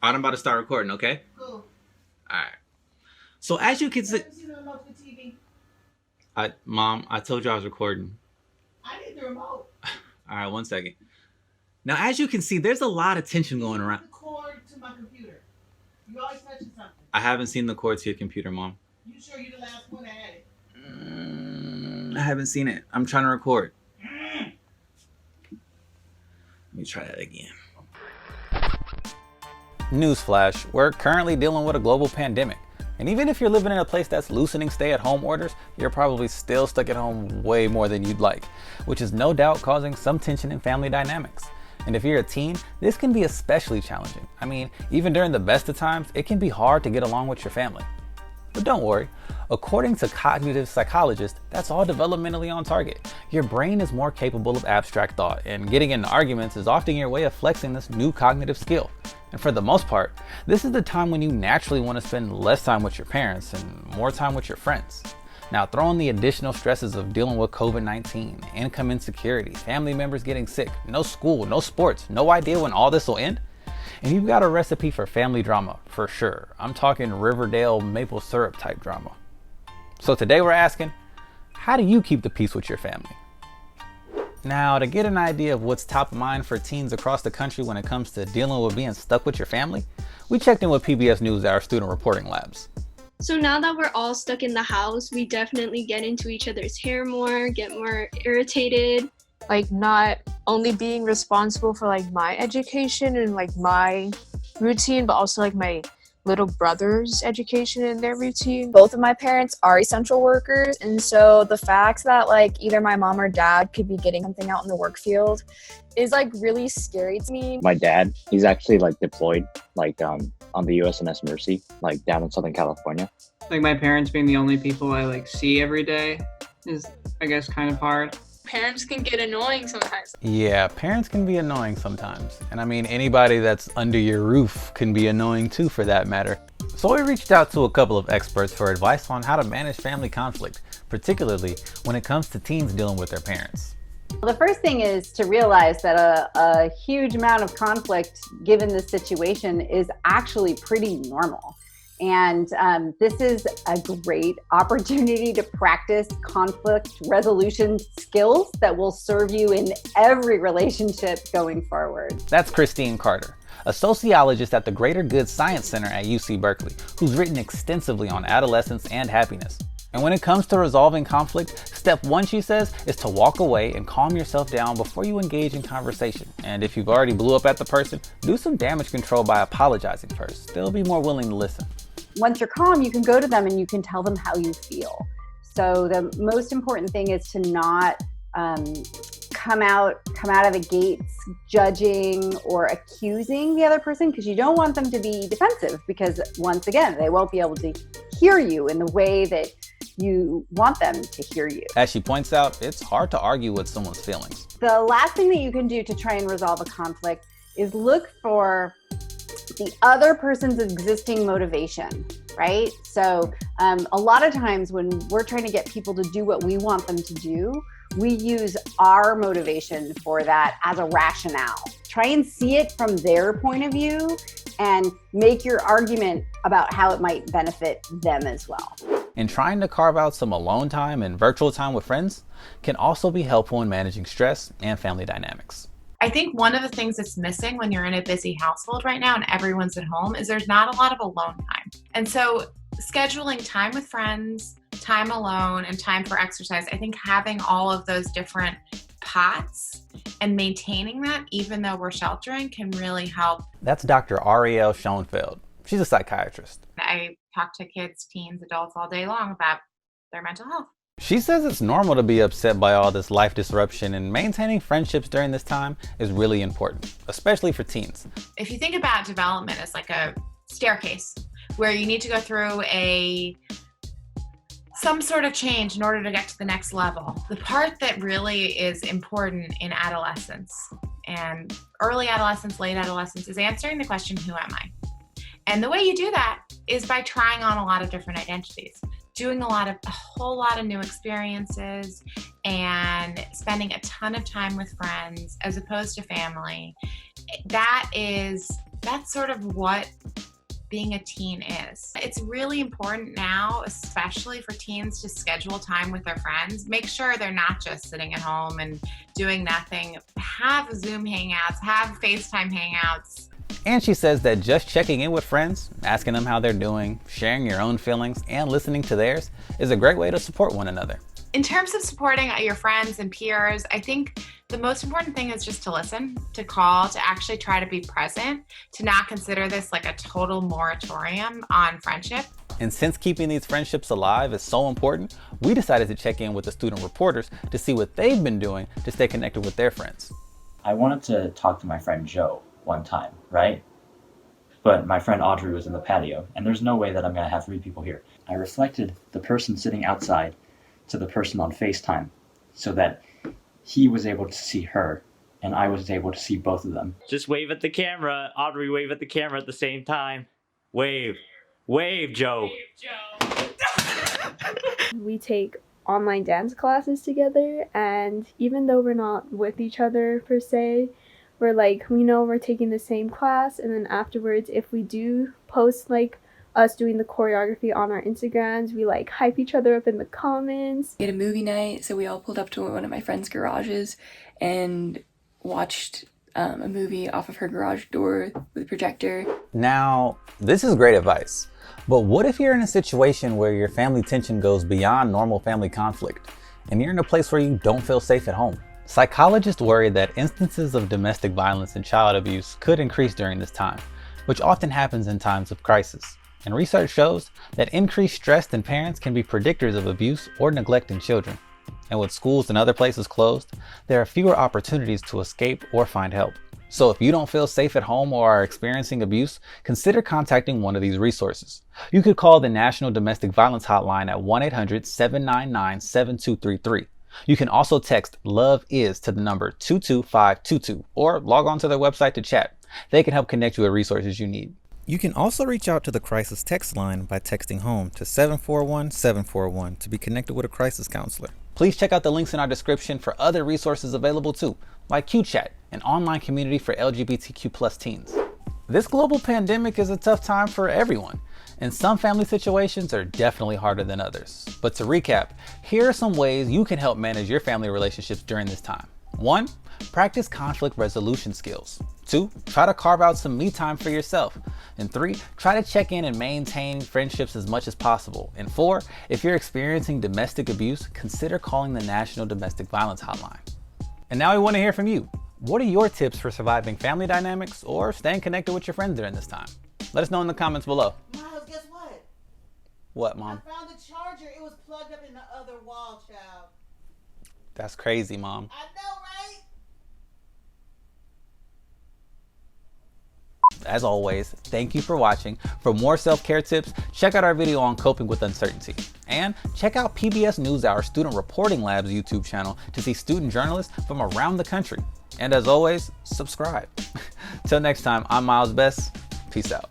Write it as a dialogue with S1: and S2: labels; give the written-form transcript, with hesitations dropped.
S1: I'm about to start recording, okay?
S2: Cool.
S1: All right. So as you can see, Mom, I told you I was recording.
S2: I need the remote.
S1: All right, 1 second. Now, as you can see, there's a lot of tension going around.
S2: The cord to my computer. You always touching something.
S1: I haven't seen the cord to your computer, Mom.
S2: You sure you're the last one that had it?
S1: I haven't seen it. I'm trying to record. Let me try that again. Newsflash, we're currently dealing with a global pandemic. And even if you're living in a place that's loosening stay-at-home orders, you're probably still stuck at home way more than you'd like, which is no doubt causing some tension in family dynamics. And if you're a teen, this can be especially challenging. I mean, even during the best of times, it can be hard to get along with your family. But don't worry, according to cognitive psychologists, that's all developmentally on target. Your brain is more capable of abstract thought, and getting into arguments is often your way of flexing this new cognitive skill. And for the most part, this is the time when you naturally want to spend less time with your parents and more time with your friends. Now, throw in the additional stresses of dealing with COVID-19, income insecurity, family members getting sick, no school, no sports, no idea when all this will end. And you've got a recipe for family drama, for sure. I'm talking Riverdale maple syrup type drama. So today we're asking, how do you keep the peace with your family? Now, to get an idea of what's top of mind for teens across the country when it comes to dealing with being stuck with your family, we checked in with PBS News at our student reporting labs.
S3: So now that we're all stuck in the house, we definitely get into each other's hair more, get more irritated.
S4: Like not only being responsible for like my education and like my routine, but also like my little brother's education and their routine.
S5: Both of my parents are essential workers, and so the fact that like either my mom or dad could be getting something out in the work field is like really scary to me.
S6: My dad, he's actually like deployed like on the USNS Mercy, like down in Southern California.
S7: Like my parents being the only people I like see every day is, I guess, kind of hard.
S4: Parents can get annoying sometimes.
S1: Yeah, parents can be annoying sometimes. And I mean, anybody that's under your roof can be annoying too, for that matter. So we reached out to a couple of experts for advice on how to manage family conflict, particularly when it comes to teens dealing with their parents.
S8: Well, the first thing is to realize that a huge amount of conflict, given this situation, is actually pretty normal. And this is a great opportunity to practice conflict resolution skills that will serve you in every relationship going forward.
S1: That's Christine Carter, a sociologist at the Greater Good Science Center at UC Berkeley, who's written extensively on adolescence and happiness. And when it comes to resolving conflict, step one, she says, is to walk away and calm yourself down before you engage in conversation. And if you've already blew up at the person, do some damage control by apologizing first. They'll be more willing to listen.
S8: Once you're calm, you can go to them and you can tell them how you feel. So the most important thing is to not come out of the gates judging or accusing the other person, because you don't want them to be defensive, because once again, they won't be able to hear you in the way that you want them to hear you.
S1: As she points out, it's hard to argue with someone's feelings.
S8: The last thing that you can do to try and resolve a conflict is look for the other person's existing motivation, right? So a lot of times when we're trying to get people to do what we want them to do, we use our motivation for that as a rationale. Try and see it from their point of view and make your argument about how it might benefit them as well.
S1: And trying to carve out some alone time and virtual time with friends can also be helpful in managing stress and family dynamics.
S9: I think one of the things that's missing when you're in a busy household right now and everyone's at home is there's not a lot of alone time. And so scheduling time with friends, time alone, and time for exercise, I think having all of those different pots and maintaining that, even though we're sheltering, can really help.
S1: That's Dr. Arielle Schoenfeld. She's a psychiatrist.
S9: I talk to kids, teens, adults all day long about their mental health.
S1: She says it's normal to be upset by all this life disruption, and maintaining friendships during this time is really important, especially for teens.
S9: If you think about development as like a staircase where you need to go through some sort of change in order to get to the next level, the part that really is important in adolescence and early adolescence, late adolescence, is answering the question, who am I? And the way you do that is by trying on a lot of different identities, doing a whole lot of new experiences, and spending a ton of time with friends as opposed to family. That is that's sort of what being a teen is. It's really important now, especially for teens, to schedule time with their friends. Make sure they're not just sitting at home and doing nothing. Have Zoom hangouts, have FaceTime hangouts.
S1: And she says that just checking in with friends, asking them how they're doing, sharing your own feelings, and listening to theirs is a great way to support one another.
S9: In terms of supporting your friends and peers, I think the most important thing is just to listen, to call, to actually try to be present, to not consider this like a total moratorium on friendship.
S1: And since keeping these friendships alive is so important, we decided to check in with the student reporters to see what they've been doing to stay connected with their friends.
S10: I wanted to talk to my friend Joe one time, right? But my friend Audrey was in the patio, and there's no way that I'm gonna have 3 people here. I reflected the person sitting outside to the person on FaceTime so that he was able to see her and I was able to see both of them.
S11: Just wave at the camera. Audrey, wave at the camera at the same time. Wave. Wave, Joe.
S12: We take online dance classes together, and even though we're not with each other per se, we're like, we know we're taking the same class, and then afterwards, if we do post like us doing the choreography on our Instagrams, we like hype each other up in the comments.
S13: We had a movie night, so we all pulled up to one of my friend's garages and watched a movie off of her garage door with a projector.
S1: Now, this is great advice, but what if you're in a situation where your family tension goes beyond normal family conflict and you're in a place where you don't feel safe at home? Psychologists worry that instances of domestic violence and child abuse could increase during this time, which often happens in times of crisis. And research shows that increased stress in parents can be predictors of abuse or neglect in children. And with schools and other places closed, there are fewer opportunities to escape or find help. So if you don't feel safe at home or are experiencing abuse, consider contacting one of these resources. You could call the National Domestic Violence Hotline at 1-800-799-7233. You can also text LOVE IS to the number 22522 or log on to their website to chat. They can help connect you with resources you need. You can also reach out to the crisis text line by texting HOME to 741-741 to be connected with a crisis counselor. Please check out the links in our description for other resources available too, like QChat, an online community for LGBTQ+ teens. This global pandemic is a tough time for everyone, and some family situations are definitely harder than others. But to recap, here are some ways you can help manage your family relationships during this time. 1. Practice conflict resolution skills. 2. Try to carve out some me time for yourself. And 3. Try to check in and maintain friendships as much as possible. And 4. If you're experiencing domestic abuse, consider calling the National Domestic Violence Hotline. And now we want to hear from you. What are your tips for surviving family dynamics or staying connected with your friends during this time? Let us know in the comments below.
S2: Miles, guess what?
S1: What, Mom?
S2: I found the charger. It was plugged up in the other wall, child.
S1: That's crazy, Mom.
S2: I know, right?
S1: As always, thank you for watching. For more self-care tips, check out our video on coping with uncertainty. And check out PBS NewsHour Student Reporting Lab's YouTube channel to see student journalists from around the country. And as always, subscribe. Till next time, I'm Miles Best. Peace out.